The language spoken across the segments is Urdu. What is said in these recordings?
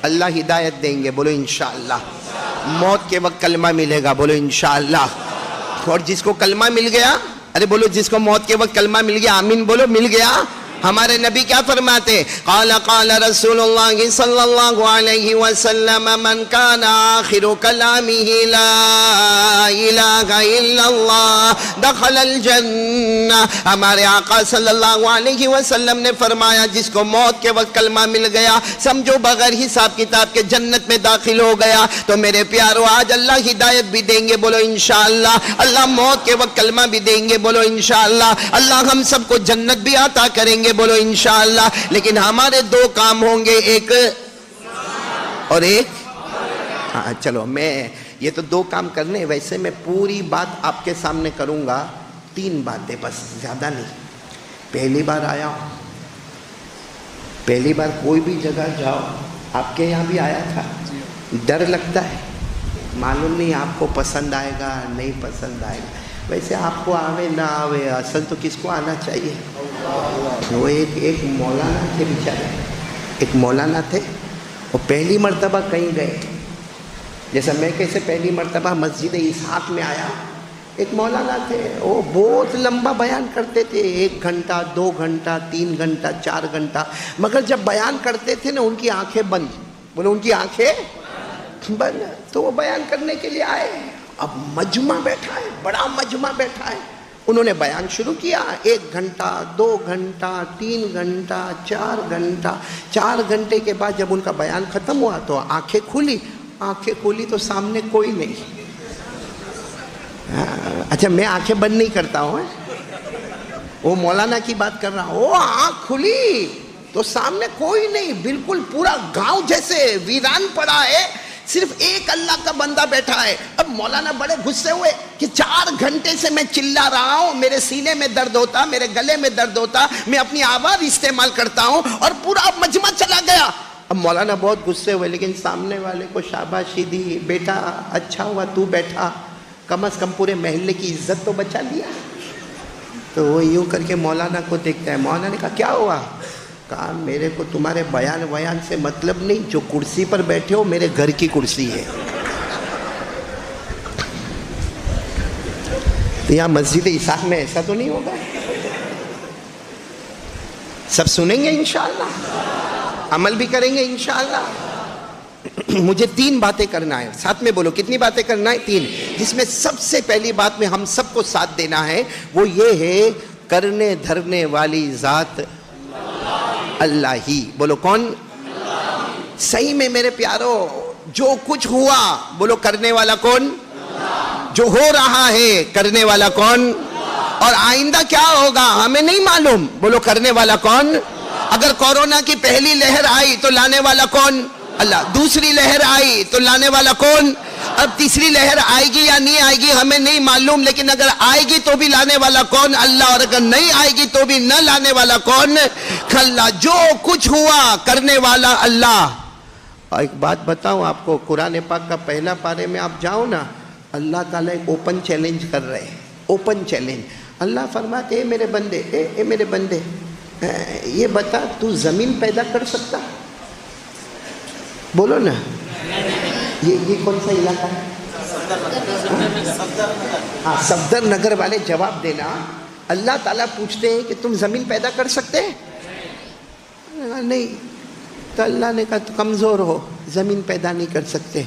اللہ ہدایت دیں گے، بولو انشاءاللہ۔ موت کے وقت کلمہ ملے گا، بولو انشاءاللہ۔ اور جس کو کلمہ مل گیا، ارے بولو جس کو موت کے وقت کلمہ مل گیا، آمین بولو، مل گیا۔ ہمارے نبی کیا فرماتے؟ قال قال رسول اللہ صلی اللہ علیہ وسلم من کان آخر کلامہ لا الہ الا اللہ دخل الجنہ۔ ہمارے آقا صلی اللہ علیہ وسلم نے فرمایا جس کو موت کے وقت کلمہ مل گیا سمجھو بغیر حساب کتاب کے جنت میں داخل ہو گیا۔ تو میرے پیارو آج اللہ ہدایت بھی دیں گے، بولو انشاءاللہ۔ اللہ موت کے وقت کلمہ بھی دیں گے، بولو انشاءاللہ۔ اللہ ہم سب کو جنت بھی عطا کریں گے، بولو انشاءاللہ۔ لیکن ہمارے دو کام ہوں گے، ایک اور ایک، ہاں چلو میں یہ تو دو کام کرنے، ویسے میں پوری بات آپ کے سامنے کروں گا، 3 باتیں بس، زیادہ نہیں۔ پہلی بار آیا ہوں، پہلی بار کوئی بھی جگہ جاؤ، آپ کے یہاں بھی آیا تھا، ڈر لگتا ہے، معلوم نہیں آپ کو پسند آئے گا نہیں پسند آئے گا۔ ویسے آپ کو آوے نہ آوے، اصل تو کس کو آنا چاہیے؟ وہ ایک مولانا تھے بیچارے، ایک مولانا تھے، وہ پہلی مرتبہ کہیں گئے، جیسا میں کیسے پہلی مرتبہ مسجد اسحاق میں آیا، ایک مولانا تھے، وہ بہت لمبا بیان کرتے تھے، 1 گھنٹہ 2 گھنٹہ 3 گھنٹہ 4 گھنٹہ، مگر جب بیان کرتے تھے نا ان کی آنکھیں بند، بولو ان کی آنکھیں بند۔ تو وہ بیان کرنے کے لیے آئے، اب مجمع بیٹھا ہے، بڑا مجمع بیٹھا ہے، انہوں نے بیان شروع کیا، 1 گھنٹہ 2 گھنٹہ 3 گھنٹہ 4 گھنٹہ، 4 گھنٹے کے بعد جب ان کا بیان ختم ہوا تو آنکھیں کھولی تو سامنے کوئی نہیں۔ اچھا میں آنکھیں بند نہیں کرتا ہوں، وہ مولانا کی بات کر رہا ہوں، وہ آنکھ کھلی تو سامنے کوئی نہیں، بالکل پورا گاؤں جیسے ویران پڑا ہے، صرف ایک اللہ کا بندہ بیٹھا ہے۔ اب مولانا بڑے غصے ہوئے کہ 4 گھنٹے سے میں چلا رہا ہوں، میرے سینے میں درد ہوتا، میرے گلے میں درد ہوتا، میں اپنی آواز استعمال کرتا ہوں اور پورا مجمع چلا گیا۔ اب مولانا بہت غصے ہوئے، لیکن سامنے والے کو شاباشی دی، بیٹا اچھا ہوا تو بیٹھا، کم از کم پورے محلے کی عزت تو بچا لیا۔ تو وہ یوں کر کے مولانا کو دیکھتا ہے، مولانا نے کہا کیا ہوا؟ کہا میرے کو تمہارے بیان سے مطلب نہیں، جو کرسی پر بیٹھے ہو میرے گھر کی کرسی ہے۔ تو یہاں مسجد اسحاق میں ایسا تو نہیں ہوگا؟ سب سنیں گے انشاءاللہ، عمل بھی کریں گے انشاءاللہ۔ مجھے 3 باتیں کرنا ہے، ساتھ میں بولو کتنی باتیں کرنا ہے؟ 3، جس میں سب سے پہلی بات میں ہم سب کو ساتھ دینا ہے وہ یہ ہے، کرنے دھرنے والی ذات اللہ ہی، بولو کون؟ صحیح میں میرے پیارو جو کچھ ہوا بولو کرنے والا کون؟ جو ہو رہا ہے کرنے والا کون؟ اور آئندہ کیا ہوگا ہمیں نہیں معلوم، بولو کرنے والا کون؟ اگر کورونا کی پہلی لہر آئی تو لانے والا کون؟ اللہ۔ دوسری لہر آئی تو لانے والا کون؟ اب تیسری لہر آئے گی یا نہیں آئے گی ہمیں نہیں معلوم، لیکن اگر آئے گی تو بھی لانے والا کون؟ اللہ، اور اگر نہیں آئے گی تو بھی نہ لانے والا کون؟ اللہ۔ جو کچھ ہوا کرنے والا اللہ۔ اور ایک بات بتاؤں آپ کو، قرآن پاک کا پہلا پارے میں آپ جاؤ نا، اللہ تعالیٰ ایک اوپن چیلنج کر رہے ہیں، اوپن چیلنج۔ اللہ فرماتے اے میرے بندے، اے میرے بندے، یہ بتا تو زمین پیدا کر سکتا؟ بولو نا، یہ کون سا علاقہ ہے؟ ہاں صفدر نگر والے جواب دینا۔ اللہ تعالیٰ پوچھتے ہیں کہ تم زمین پیدا کر سکتے ہیں؟ نہیں۔ تو اللہ نے کہا تو کمزور ہو، زمین پیدا نہیں کر سکتے،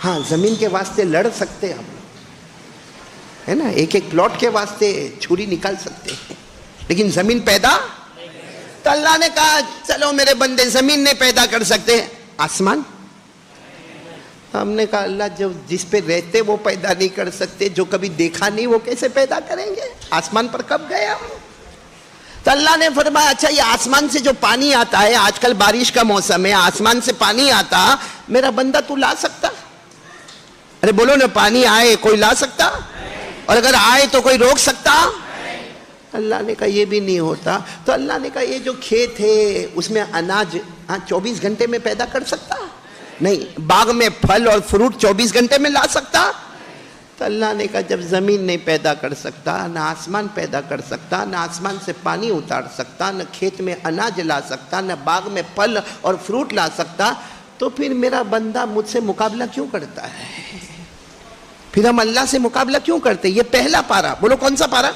ہاں زمین کے واسطے لڑ سکتے ہم لوگ، ہے نا، ایک ایک پلاٹ کے واسطے چھری نکال سکتے ہیں، لیکن زمین پیدا۔ تو اللہ نے کہا چلو میرے بندے زمین نہیں پیدا کر سکتے، آسمان؟ ہم نے کہا اللہ جو جس پہ رہتے وہ پیدا نہیں کر سکتے، جو کبھی دیکھا نہیں وہ کیسے پیدا کریں گے؟ آسمان پر کب گئے ہم؟ تو اللہ نے فرمایا اچھا یہ آسمان سے جو پانی آتا ہے، آج کل بارش کا موسم ہے، آسمان سے پانی آتا، میرا بندہ تو لا سکتا؟ ارے بولو نا، پانی آئے کوئی لا سکتا؟ اور اگر آئے تو کوئی روک سکتا؟ اللہ نے کہا یہ بھی نہیں ہوتا۔ تو اللہ نے کہا یہ جو کھیت ہے اس میں اناج 24 گھنٹے میں پیدا کر سکتا؟ نہیں۔ باغ میں پھل اور فروٹ 24 گھنٹے میں لا سکتا؟ تو اللہ نے کہا جب زمین نہیں پیدا کر سکتا، نہ آسمان پیدا کر سکتا، نہ آسمان سے پانی اتار سکتا، نہ کھیت میں اناج لا سکتا، نہ باغ میں پھل اور فروٹ لا سکتا، تو پھر میرا بندہ مجھ سے مقابلہ کیوں کرتا ہے؟ پھر ہم اللہ سے مقابلہ کیوں کرتے؟ یہ پہلا پارا، بولو کون سا پارا؟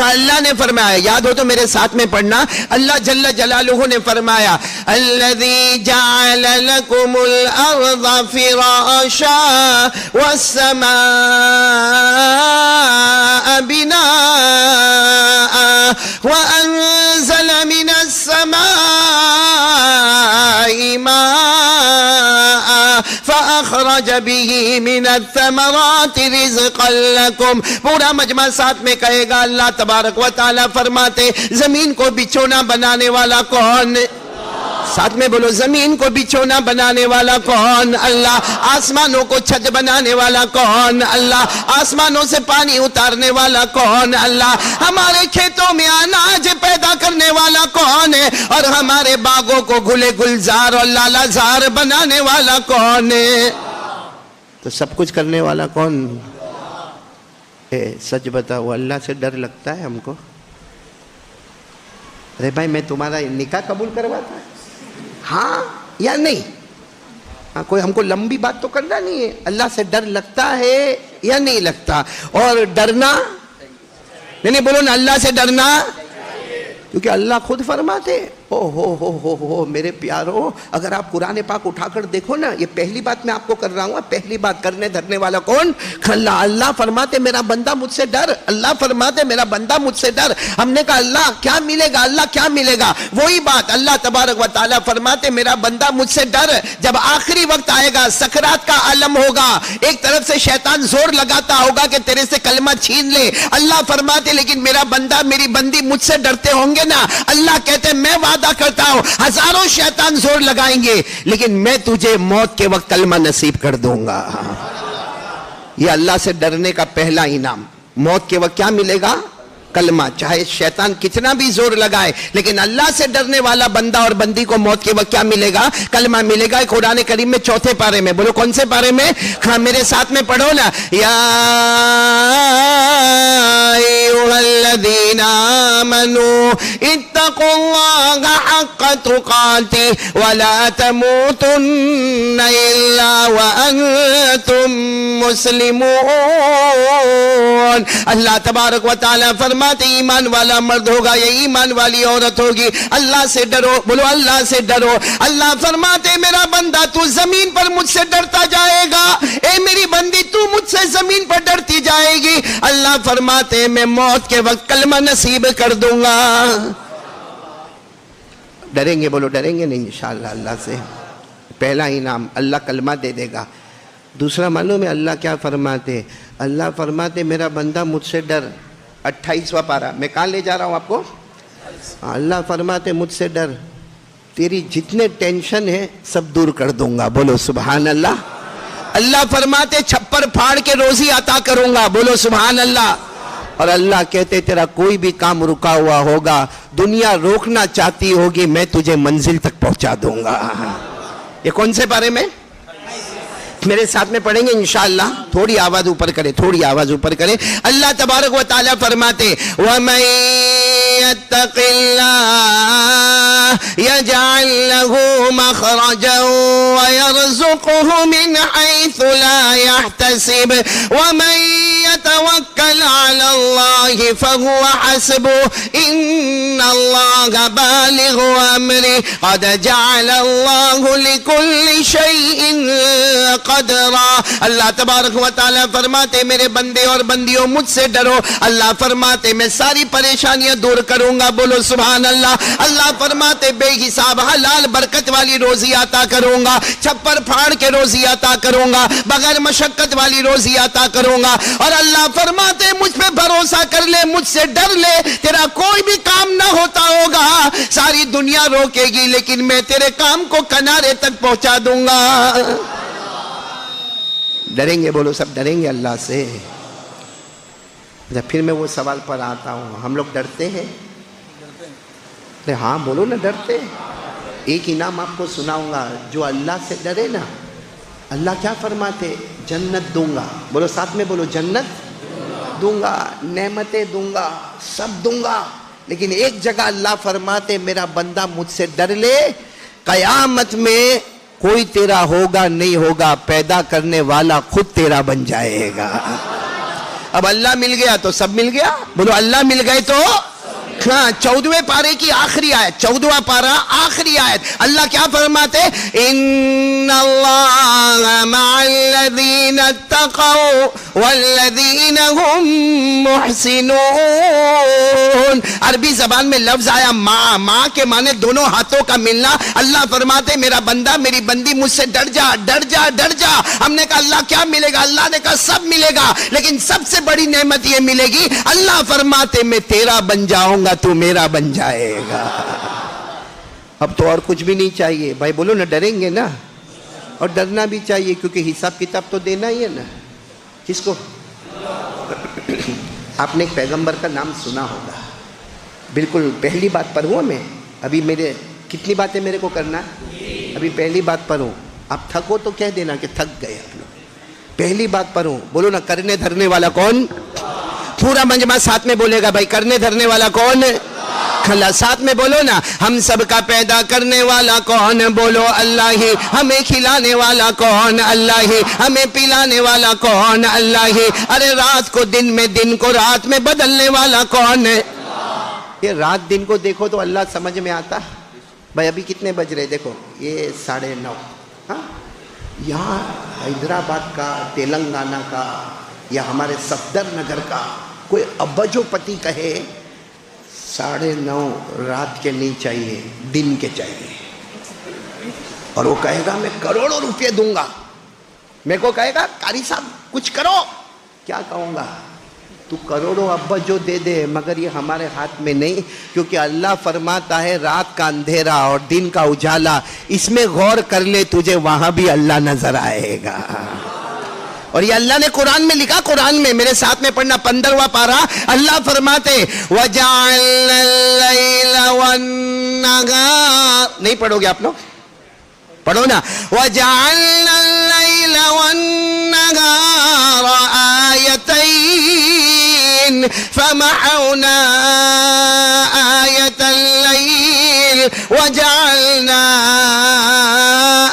اللہ نے فرمایا، یاد ہو تو میرے ساتھ میں پڑھنا، اللہ جل جلالہ نے فرمایا الذی جعل لکم الارض فراشا والسماء بناء وانزل من السماء ماء فاخرج به من الثمرات رزقا لکم. پورا مجمع ساتھ میں کہے گا اللہ تبارک و تعالیٰ فرماتے زمین کو بچھونا بنانے والا کون؟ ساتھ میں بولو، زمین کو بچھونا بنانے والا کون؟ اللہ. آسمانوں کو چھت بنانے والا کون؟ اللہ. آسمانوں سے پانی اتارنے والا کون؟ اللہ. ہمارے کھیتوں میں اناج پیدا کرنے والا کون ہے؟ اور ہمارے باغوں کو گلے گلزار اور لالا زار بنانے والا کون ہے؟ تو سب کچھ کرنے والا کون؟ سچ بتاؤ، اللہ سے ڈر لگتا ہے ہم کو؟ ارے بھائی میں تمہارا نکاح قبول کرواتا ہے، ہاں یا نہیں؟ ہاں، کوئی ہم کو لمبی بات تو کرنا نہیں ہے. اللہ سے ڈر لگتا ہے یا نہیں لگتا؟ اور ڈرنا نہیں بولو نا، اللہ سے ڈرنا، کیونکہ اللہ خود فرماتے ہو میرے پیارو. اگر آپ قرآن پاک اٹھا کر دیکھو نا، یہ پہلی بات میں آپ کو کر رہا ہوں، پہلی بات کرنے دھرنے والا کون؟ اللہ. اللہ فرماتے میرا بندہ مجھ سے ڈر. اللہ فرماتے میرا بندہ مجھ سے ڈر. ہم نے کہا اللہ کیا ملے گا؟ اللہ کیا ملے گا؟ وہی بات اللہ تبارک و تعالیٰ فرماتے میرا بندہ مجھ سے ڈر. جب آخری وقت آئے گا، سکرات کا عالم ہوگا، ایک طرف سے شیطان زور لگاتا ہوگا کہ تیرے سے کلمہ چھین لے. اللہ فرماتے لیکن میرا بندہ میری بندی مجھ سے ڈرتے ہوں گے نا. اللہ کہتے میں وعدہ کرتا ہوں ہزاروں شیطان زور لگائیں گے لیکن میں تجھے موت کے وقت کلمہ نصیب کر دوں گا. یہ اللہ سے ڈرنے کا پہلا انعام. موت کے وقت کیا ملے گا؟ کلمہ. چاہے شیطان کتنا بھی زور لگائے لیکن اللہ سے ڈرنے والا بندہ اور بندی کو موت کے وقت کیا ملے گا؟ کلمہ ملے گا. قرآن کریم میں چوتھے پارے میں، بولو کون سے پارے میں؟ ہاں میرے ساتھ میں پڑھو نا، یا ایھا الذین آمنوا اتقوا اللہ حق تقاتہ ولا تموتن الا وانتم مسلمون. اللہ تبارک و تعالیٰ فرماتے ایمان والا مرد ہوگا یا ایمان والی عورت ہوگی، اللہ سے ڈرو. بولو اللہ سے ڈرو. اللہ فرماتے میرا بندہ تو زمین پر مجھ سے ڈرتا جائے گا، اے میری بندی تو مجھ سے زمین پر ڈرتی جائے گی. اللہ فرماتے میں موت کے وقت کلمہ نصیب کر دوں گا. ڈریں گے؟ بولو ڈریں گے نہیں انشاءاللہ اللہ سے. پہلا انعام اللہ کلمہ دے دے گا. دوسرا معلوم ہے اللہ کیا فرماتے؟ اللہ فرماتے میرا بندہ مجھ سے ڈر. 28واں پارہ میں کہاں لے جا رہا ہوں آپ کو؟ اللہ فرماتے مجھ سے ڈر، تیری جتنے ٹینشن ہے سب دور کر دوں گا. بولو سبحان اللہ. اللہ فرماتے چھپر پھاڑ کے روزی عطا کروں گا. بولو سبحان اللہ. اور اللہ کہتے تیرا کوئی بھی کام رکا ہوا ہوگا، دنیا روکنا چاہتی ہوگی، میں تجھے منزل تک پہنچا دوں گا. یہ کون سے بارے میں؟ میرے ساتھ میں پڑھیں گے انشاءاللہ. تھوڑی آواز اوپر کرے، تھوڑی آواز اوپر کرے. اللہ تبارک و تعالیٰ فرماتے وَمَن يَتَّقِ اللَّهَ يَجْعَل لَّهُ مَخْرَجًا وَيَرْزُقْهُ مِنْ حَيْثُ لَا يَحْتَسِبُ وَمَن يَتَوَكَّلْ عَلَى اللَّهِ فَهُوَ حَسْبُهُ إِنَّ اللَّهَ بَالِغُ أَمْرِهِ قَدْ جَعَلَ اللَّهُ لِكُلِّ شَيْءٍ قدرا. اللہ تبارک و تعالیٰ فرماتے میرے بندے اور بندیوں مجھ سے ڈرو. اللہ فرماتے میں ساری پریشانیاں دور کروں گا. بولو سبحان اللہ. اللہ فرماتے بے حساب حلال برکت والی روزی عطا کروں گا، چھپر پھاڑ کے روزی عطا کروں گا، بغیر مشقت والی روزی عطا کروں گا. اور اللہ فرماتے مجھ پہ بھروسہ کر لے، مجھ سے ڈر لے، تیرا کوئی بھی کام نہ ہوتا ہوگا، ساری دنیا روکے گی لیکن میں تیرے کام کو کنارے تک پہنچا دوں گا. ڈریں گے؟ بولو سب ڈریں گے اللہ سے. پھر میں وہ سوال پر آتا ہوں، ہم لوگ ڈرتے ہیں؟ ہاں بولو نا ڈرتے. ایک انعام آپ کو سناؤں گا، جو اللہ سے ڈرے نا اللہ کیا فرماتے؟ جنت دوں گا. بولو ساتھ میں بولو جنت دوں گا، نعمتیں دوں گا، سب دوں گا. لیکن ایک جگہ اللہ فرماتے میرا بندہ مجھ سے ڈر لے قیامت میں کوئی تیرا ہوگا نہیں ہوگا، پیدا کرنے والا خود تیرا بن جائے گا۔ اب اللہ مل گیا تو سب مل گیا، بولو اللہ مل گئے تو ہاں۔ 14ویں پارے کی آخری آیت، 14واں پارہ آخری آیت، اللہ کیا فرماتے؟ ان اللہ مع الذین اتقوا والذین هم محسنون۔ عربی زبان میں لفظ آیا ماں، ماں کے معنی دونوں ہاتھوں کا ملنا۔ اللہ فرماتے میرا بندہ میری بندی مجھ سے ڈر جا ڈر جا ڈر جا۔ ہم نے کہا اللہ کیا ملے گا؟ اللہ نے کہا سب ملے گا، لیکن سب سے بڑی نعمت یہ ملے گی، اللہ فرماتے میں تیرا بن جاؤں گا، تو میرا بن جائے گا۔ اب تو اور کچھ بھی نہیں چاہیے بھائی، بولو نا، ڈریں گے نا، اور ڈرنا بھی چاہیے کیونکہ حساب کتاب تو دینا ہی ہے نا۔ کس کو؟ آپ نے ایک پیغمبر کا نام سنا ہوگا، بالکل پہلی بات پڑھوں میں، ابھی میرے کتنی باتیں میرے کو کرنا ہے، ابھی پہلی بات پڑھوں، آپ تھکو تو کہہ دینا کہ تھک گئے آپ لوگ۔ پہلی بات پڑھوں، بولو نا، کرنے دھرنے والا کون؟ پورا مجمع ساتھ میں بولے گا بھائی، کرنے دھرنے والا کون؟ اللہ ساتھ میں بولو نا، ہم سب کا پیدا کرنے والا کون؟ بولو اللہ ہی۔ ہمیں کھلانے والا کون؟ اللہ ہی۔ ہمیں پلانے والا کون؟ اللہ ہی۔ ارے رات کو دن میں، دن کو رات میں بدلنے والا کون ہے؟ یہ رات دن کو دیکھو تو اللہ سمجھ میں آتا بھائی۔ ابھی کتنے بج رہے دیکھو، یہ 9:30۔ ہاں، یہاں حیدرآباد کا، تلنگانہ کا یا ہمارے صفدر نگر کا کوئی ابجو پتی کہے 9:30 رات کے نہیں چاہیے، دن کے چاہیے، اور وہ کہے گا میں کروڑوں روپے دوں گا، میرے کو کہے گا قاری صاحب کچھ کرو، کیا کہوں گا؟ تو کروڑوں ابجو دے دے، مگر یہ ہمارے ہاتھ میں نہیں، کیونکہ اللہ فرماتا ہے رات کا اندھیرا اور دن کا اجالا، اس میں غور کر لے، تجھے وہاں بھی اللہ نظر آئے گا۔ اور یہ اللہ نے قرآن میں لکھا، قرآن میں میرے ساتھ میں پڑھنا، 15واں پارہ، اللہ فرماتے وَجَعَلْنَا اللَّيْلَ وَالنَّهَارَ، نہیں پڑھو گے آپ لوگ؟ پڑھو نا، وَجَعَلْنَا اللَّيْلَ وَالنَّهَارَ آيَتَيْنِ فَمَحَوْنَا آيَةَ اللَّيْلِ وَجَعَلْنَا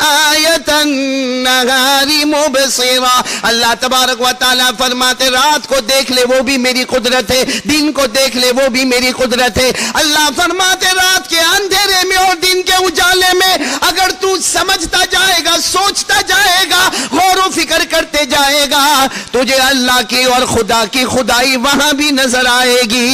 آيَةَ النَّهَارِ مُبْصِرًا۔ اللہ تبارک و تعالیٰ فرماتے رات کو دیکھ لے وہ بھی میری قدرت ہے، دن کو دیکھ لے وہ بھی میری قدرت ہے۔ اللہ فرماتے رات کے اندھیرے میں اور دن کے اجالے میں اگر تو سمجھتا جائے گا، سوچتا جائے گا، غور و فکر کرتے جائے گا، تجھے اللہ کی اور خدا کی خدائی وہاں بھی نظر آئے گی۔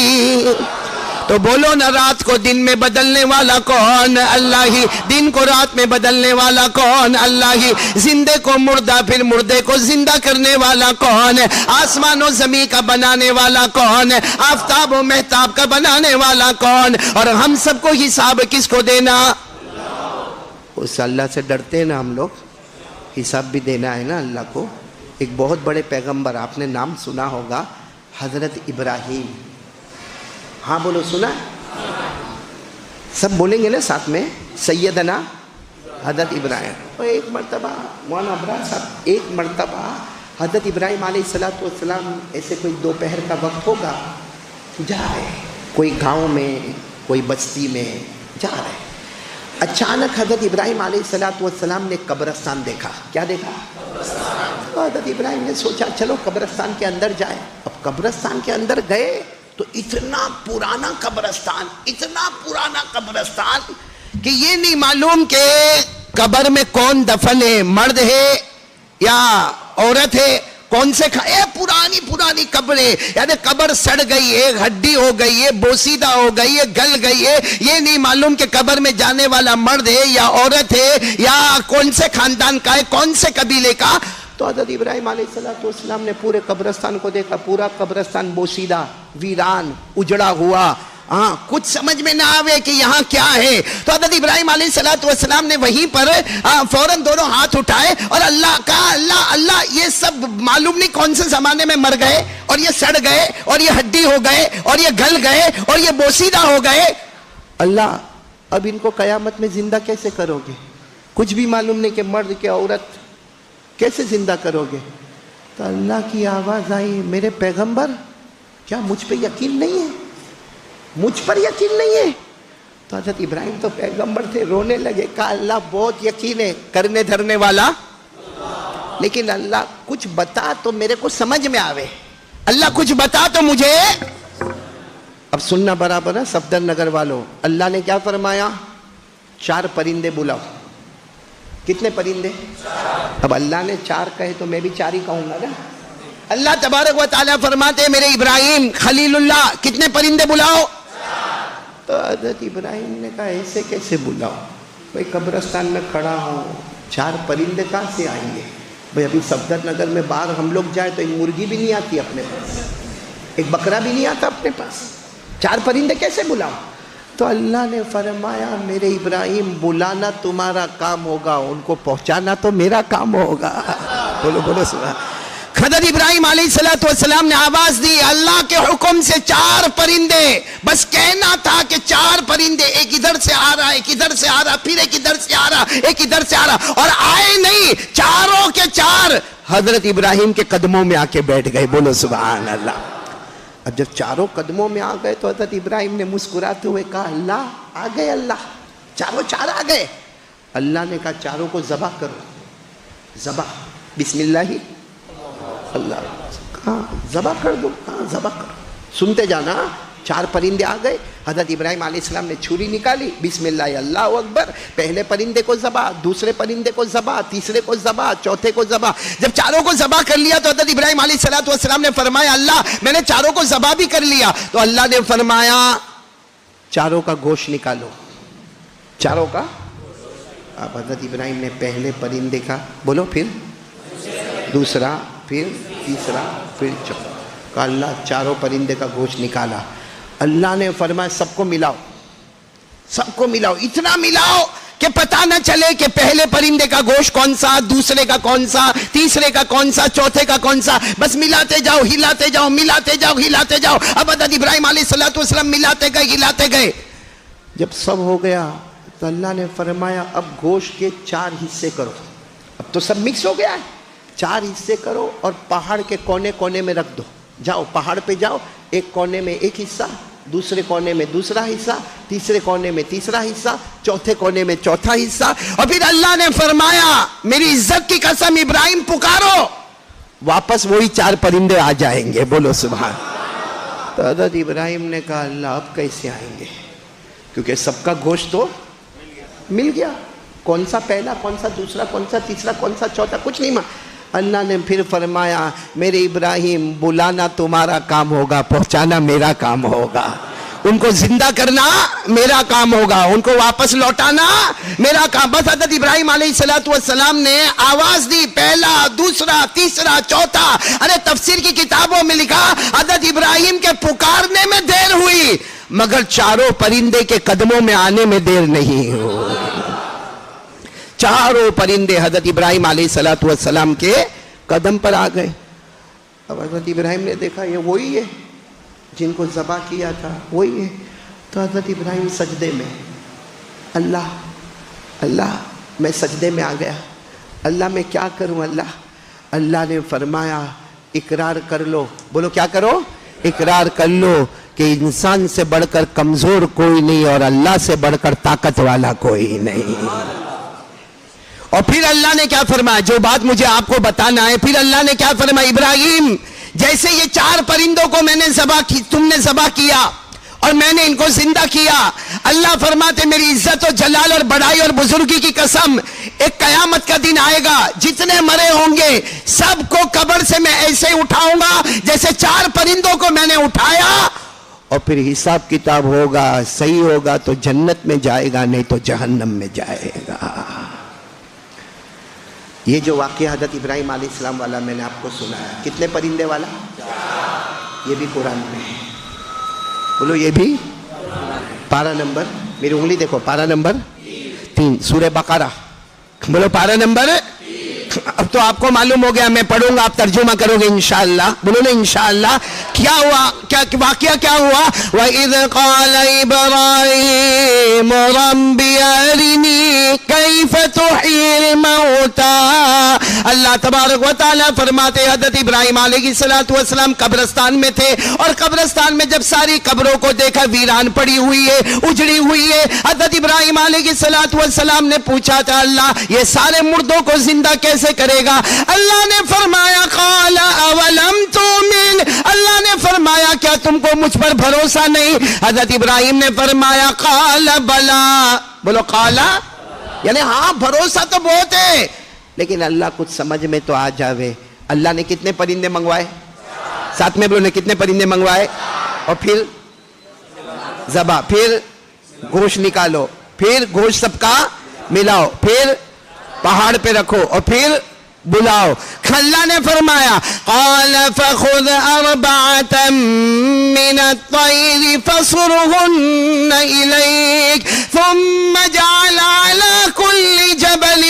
تو بولو نا، رات کو دن میں بدلنے والا کون؟ اللہ ہی۔ دن کو رات میں بدلنے والا کون؟ اللہ ہی۔ زندے کو مردہ پھر مردے کو زندہ کرنے والا کون؟ آسمان و زمین کا بنانے والا کون؟ آفتاب و مہتاب کا بنانے والا کون؟ اور ہم سب کو حساب کس کو دینا؟ اس اللہ سے ڈرتے ہیں نا ہم لوگ، حساب بھی دینا ہے نا اللہ کو۔ ایک بہت بڑے پیغمبر، آپ نے نام سنا ہوگا، حضرت ابراہیم۔ ہاں بولو، سنا؟ سب بولیں گے نا ساتھ میں، سیدنا حضرت ابراہیم۔ اور ایک مرتبہ مولانا ابراہیم صاحب، ایک مرتبہ حضرت ابراہیم علیہ السلام ایسے کوئی دوپہر کا وقت ہوگا، جا رہے کوئی گاؤں میں، کوئی بستی میں جا رہے، اچانک حضرت ابراہیم علیہ السلام نے قبرستان دیکھا۔ کیا دیکھا؟ حضرت ابراہیم نے سوچا چلو قبرستان کے اندر جائے۔ اب قبرستان کے اندر گئے تو اتنا پرانا قبرستان، اتنا پرانا قبرستان کہ یہ نہیں معلوم کہ قبر میں کون دفن ہے، مرد ہے یا عورت ہے، کون سے پرانی پرانی قبریں، یعنی قبر سڑ گئی ہے، ہڈی ہو گئی ہے، بوسیدہ ہو گئی ہے، گل گئی ہے، یہ نہیں معلوم کہ قبر میں جانے والا مرد ہے یا عورت ہے یا کون سے خاندان کا ہے، کون سے قبیلے کا۔ تو حضرت ابراہیم علیہ السلام نے پورے قبرستان کو دیکھا، پورا قبرستان بوسیدہ، ویران، اجڑا ہوا، کچھ سمجھ میں نہ آوے کہ یہاں کیا ہے۔ تو حضرت ابراہیم علیہ السلام نے وہیں پر فوراً دونوں ہاتھ اٹھائے اور اللہ کہا، اللہ اللہ، یہ سب معلوم نہیں کون سے زمانے میں مر گئے اور یہ سڑ گئے اور یہ ہڈی ہو گئے اور یہ گل گئے اور یہ بوسیدہ ہو گئے، اللہ اب ان کو قیامت میں زندہ کیسے کرو گے؟ کچھ بھی معلوم نہیں کہ مرد کہ عورت، کیسے زندہ کرو گے؟ تو اللہ کی آواز آئی، میرے پیغمبر کیا مجھ پہ یقین نہیں ہے؟ مجھ پر یقین نہیں ہے؟ تو تو حضرت ابراہیم تو پیغمبر تھے، رونے لگے، کہا اللہ بہت یقین ہے کرنے دھرنے والا، لیکن اللہ کچھ بتا تو میرے کو سمجھ میں آوے، اللہ کچھ بتا تو مجھے۔ اب سننا برابر ہے صفدر نگر والوں، اللہ نے کیا فرمایا؟ 4 پرندے بلاؤ۔ کتنے پرندے؟ اب اللہ نے 4 کہے تو میں بھی 4 ہی کہوں گا نا۔ اللہ تبارک و تعالیٰ فرماتے ہیں میرے ابراہیم خلیل اللہ کتنے پرندے بلاؤ؟ تو حضرت ابراہیم نے کہا ایسے کیسے بلاؤ، بھائی قبرستان میں کھڑا ہوں، 4 پرندے کہاں سے آئیں گے؟ بھائی ابھی صفدر نگر میں باہر ہم لوگ جائیں تو ایک مرغی بھی نہیں آتی اپنے پاس، ایک بکرا بھی نہیں آتا اپنے پاس، 4 پرندے کیسے بلاؤ؟ تو اللہ نے فرمایا میرے ابراہیم بلانا تمہارا کام ہوگا، ان کو پہنچانا تو میرا کام ہوگا۔ بولو بولو سبحان۔ حضرت ابراہیم علیہ السلام نے آواز دی، اللہ کے حکم سے 4 پرندے، بس کہنا تھا کہ 4 پرندے، ایک ادھر سے آ رہا، ایک ادھر سے آ رہا، پھر ایک ادھر سے آ رہا، ایک ادھر سے آ رہا، اور آئے نہیں، چاروں کے 4 حضرت ابراہیم کے قدموں میں آ کے بیٹھ گئے۔ بولو سبحان اللہ۔ اب جب 4 قدموں میں آ گئے تو حضرت ابراہیم نے مسکراتے ہوئے کہا اللہ آ گئے، اللہ 4 آ گئے۔ اللہ نے کہا 4 کو ذبح کرو، ذبح، بسم اللہ ہی اللہ، کہاں ذبح کر دو، کہاں ذبح کرو، سنتے جانا۔ 4 پرندے آ گئے، حضرت ابراہیم علیہ السلام نے چھری نکالی، بسم اللہ اللہ اکبر، پہلے پرندے کو ذبح، دوسرے پرندے کو ذبح، تیسرے کو ذبح، چوتھے کو ذبح۔ جب 4 کو ذبح کر لیا تو حضرت ابراہیم علیہ السلام نے فرمایا اللہ میں نے 4 کو ذبح بھی کر لیا، تو اللہ نے فرمایا 4 کا گوشت نکالو، 4 کا۔ اب حضرت ابراہیم نے پہلے پرندے کا، بولو، پھر دوسرا، پھر تیسرا، پھر چوتھا، کہا اللہ 4 پرندے کا گوشت نکالا۔ اللہ نے فرمایا سب کو ملاؤ، سب کو ملاؤ، اتنا ملاؤ کہ پتہ نہ چلے کہ پہلے پرندے کا گوشت کون سا، دوسرے کا کون سا، تیسرے کا کون سا، چوتھے کا کون سا، بس ملاتے جاؤ، ہلاتے جاؤ، ملاتے جاؤ، ہلاتے جاؤ۔ اب حضرت ابراہیم علیہ السلام ملاتے گئے، ہلاتے گئے۔ جب سب ہو گیا تو اللہ نے فرمایا اب گوشت کے 4 حصے کرو، اب تو سب مکس ہو گیا ہے، 4 حصے کرو اور پہاڑ کے کونے کونے میں رکھ دو۔ جاؤ پہاڑ پہ جاؤ، ایک کونے میں ایک حصہ، دوسرے کونے میں دوسرا حصہ، تیسرے کونے میں تیسرا حصہ، چوتھے کونے میں چوتھا حصہ۔ اور پھر اللہ نے فرمایا میری عزت کی قسم ابراہیم پکارو، واپس وہی 4 پرندے آ جائیں گے۔ بولو سبحان۔ تو حضرت ابراہیم نے کہا اللہ اب کیسے آئیں گے، کیونکہ سب کا گوشت تو مل گیا، کون سا پہلا، کون سا دوسرا، کون سا تیسرا، کون سا چوتھا، کچھ نہیں ماں۔ اللہ نے پھر فرمایا میرے ابراہیم بلانا تمہارا کام ہوگا، پہنچانا میرا کام ہوگا، ان کو زندہ کرنا میرا کام ہوگا، ان کو واپس لوٹانا میرا کام۔ بس حضرت ابراہیم علیہ السلام نے آواز دی، پہلا، دوسرا، تیسرا، چوتھا۔ ارے تفسیر کی کتابوں میں لکھا حضرت ابراہیم کے پکارنے میں دیر ہوئی مگر 4 پرندے کے قدموں میں آنے میں دیر نہیں ہوئی۔ 4 پرندے حضرت ابراہیم علیہ السلام کے قدم پر آ گئے۔ اب حضرت ابراہیم نے دیکھا یہ وہی ہے جن کو ذبح کیا تھا، وہی ہے۔ تو حضرت ابراہیم سجدے میں، اللہ اللہ میں سجدے میں آ گیا، اللہ میں کیا کروں اللہ؟ اللہ نے فرمایا اقرار کر لو، بولو کیا کرو؟ اقرار کر لو کہ انسان سے بڑھ کر کمزور کوئی نہیں اور اللہ سے بڑھ کر طاقت والا کوئی نہیں۔ اور پھر اللہ نے کیا فرمایا، جو بات مجھے آپ کو بتانا ہے، پھر اللہ نے کیا فرمایا ابراہیم جیسے یہ 4 پرندوں کو میں نے ذبح کی، تم نے ذبح کیا اور میں نے ان کو زندہ کیا، اللہ فرماتے میری عزت و جلال اور بڑائی اور بزرگی کی قسم ایک قیامت کا دن آئے گا، جتنے مرے ہوں گے سب کو قبر سے میں ایسے اٹھاؤں گا جیسے 4 پرندوں کو میں نے اٹھایا، اور پھر حساب کتاب ہوگا، صحیح ہوگا تو جنت میں جائے گا، نہیں تو جہنم میں جائے گا۔ یہ جو واقعہ حضرت ابراہیم علیہ السلام والا میں نے آپ کو سنایا، کتنے پرندے والا؟ یہ بھی قرآن میں ہے، بولو یہ بھی۔ پارہ نمبر، میری انگلی دیکھو، پارہ نمبر 3 سورہ بقرہ، بولو پارہ نمبر۔ اب تو آپ کو معلوم ہو گیا، میں پڑھوں گا آپ ترجمہ کرو گے انشاءاللہ، بولو نا انشاءاللہ۔ کیا ہوا، کیا واقعہ کیا ہوا؟ وَإِذْ قَالَ إِبْرَاهِيمُ رَبِّ أَرِنِي كَيْفَ تُحْيِي الْمَوْتَى اللہ تبارک و تعالیٰ فرماتے حضرت ابراہیم علیہ السلام قبرستان میں تھے، اور قبرستان میں جب ساری قبروں کو دیکھا ویران پڑی ہوئی ہے، اجڑی ہوئی ہے، حضرت ابراہیم علیہ السلام نے پوچھا تھا اللہ یہ سارے مردوں کو زندہ کیسے کرے گا؟ اللہ نے فرمایا قال اولم تؤمن، اللہ نے فرمایا کیا تم کو مجھ پر بھروسہ نہیں؟ حضرت ابراہیم نے فرمایا قال بلا، بولو قال یعنی ہاں بھروسہ تو بہت ہے، لیکن اللہ کچھ سمجھ میں تو آ جاوے۔ اللہ نے کتنے پرندے منگوائے؟ ساتھ میں بولو نے کتنے پرندے منگوائے؟ اور پھر ذبح، پھر گوشت نکالو، پھر گوشت سب کا ملاؤ، پھر پہاڑ پہ رکھو، اور پھر بلاؤ۔ اللہ نے فرمایا قال فخذ أربعة من الطير فصرهن إليك ثم اجعل على كل جبل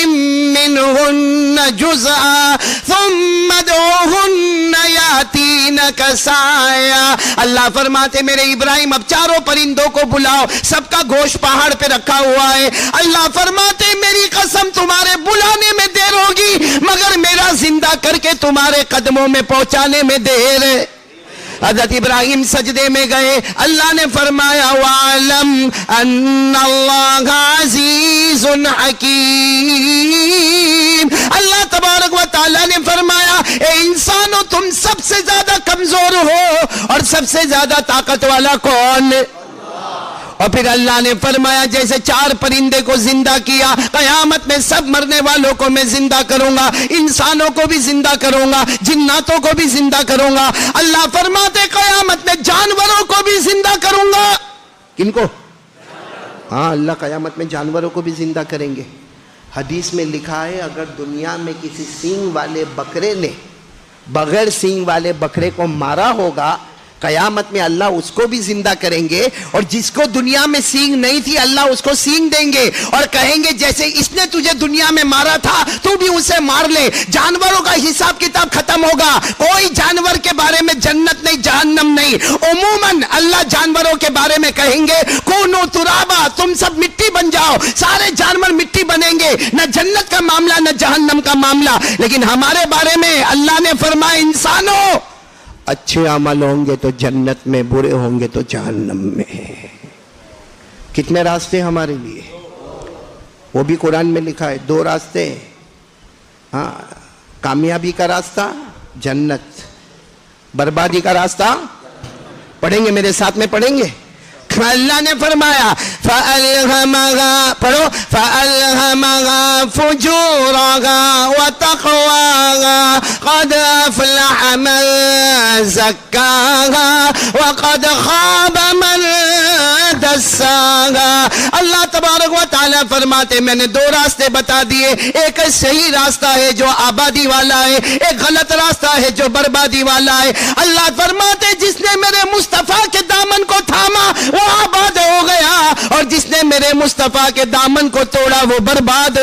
منهن جزءا ثم ادعوهن يأتينك سعيا۔ اللہ فرماتے میرے ابراہیم اب چاروں پرندوں کو بلاؤ، سب کا گوشت پہاڑ پہ رکھا ہوا ہے۔ اللہ فرماتے میری قسم تمہارے بلانے میں دیر ہوگی مگر میرا زندہ کر کے تمہارے قدموں میں پہنچانے میں دیر ہے۔ حضرت ابراہیم سجدے میں گئے، اللہ نے فرمایا وَعَلَمْ أَنَّ اللَّهَ عَزِيزٌ حَكِيمٌ۔ اللہ تبارک و تعالیٰ نے فرمایا اے انسانوں تم سب سے زیادہ کمزور ہو اور سب سے زیادہ طاقت والا کون؟ اور پھر اللہ نے فرمایا جیسے چار پرندے کو زندہ کیا، قیامت میں سب مرنے والوں کو میں زندہ کروں گا، انسانوں کو بھی زندہ کروں گا، جناتوں کو بھی زندہ کروں گا۔ اللہ فرماتے قیامت میں جانوروں کو بھی زندہ کروں گا۔ کن کو؟ ہاں اللہ قیامت میں جانوروں کو بھی زندہ کریں گے۔ حدیث میں لکھا ہے اگر دنیا میں کسی سینگ والے بکرے نے بغیر سینگ والے بکرے کو مارا ہوگا، قیامت میں اللہ اس کو بھی زندہ کریں گے، اور جس کو دنیا میں سینگ نہیں تھی اللہ اس کو سینگ دیں گے اور کہیں گے جیسے اس نے تجھے دنیا میں مارا تھا تو بھی اسے مار لے۔ جانوروں کا حساب کتاب ختم ہوگا، کوئی جانور کے بارے میں جنت نہیں جہنم نہیں۔ عموماً اللہ جانوروں کے بارے میں کہیں گے کونو ترابا، تم سب مٹی بن جاؤ، سارے جانور مٹی بنیں گے، نہ جنت کا معاملہ نہ جہنم کا معاملہ۔ لیکن ہمارے بارے میں اللہ نے فرمایا انسانوں اچھے عمل ہوں گے تو جنت میں، برے ہوں گے تو جہنم میں۔ کتنے راستے ہمارے لیے؟ وہ بھی قرآن میں لکھا ہے، دو راستے، ہاں کامیابی کا راستہ جنت، بربادی کا راستہ پڑھیں گے میرے ساتھ میں پڑھیں گے۔ اللہ نے فرمایا فَأَلْهَمَهَا پڑھو فَأَلْهَمَهَا فُجُورَهَا وَتَقْوَاهَا قَدْ أَفْلَحَ مَنْ زَكَّاهَا وَقَدْ خَابَ مَنْ دَسَّاهَا۔ اللہ تبارک و تعالیٰ فرماتے میں نے دو راستے بتا دیے، ایک صحیح راستہ ہے جو آبادی والا ہے، ایک غلط راستہ ہے جو بربادی والا ہے۔ اللہ فرماتے جس نے میرے مصطفیٰ کے دامن کو تھاما وہ آباد ہو گیا، اور جس نے میرے مصطفیٰ کے دامن کو توڑا وہ برباد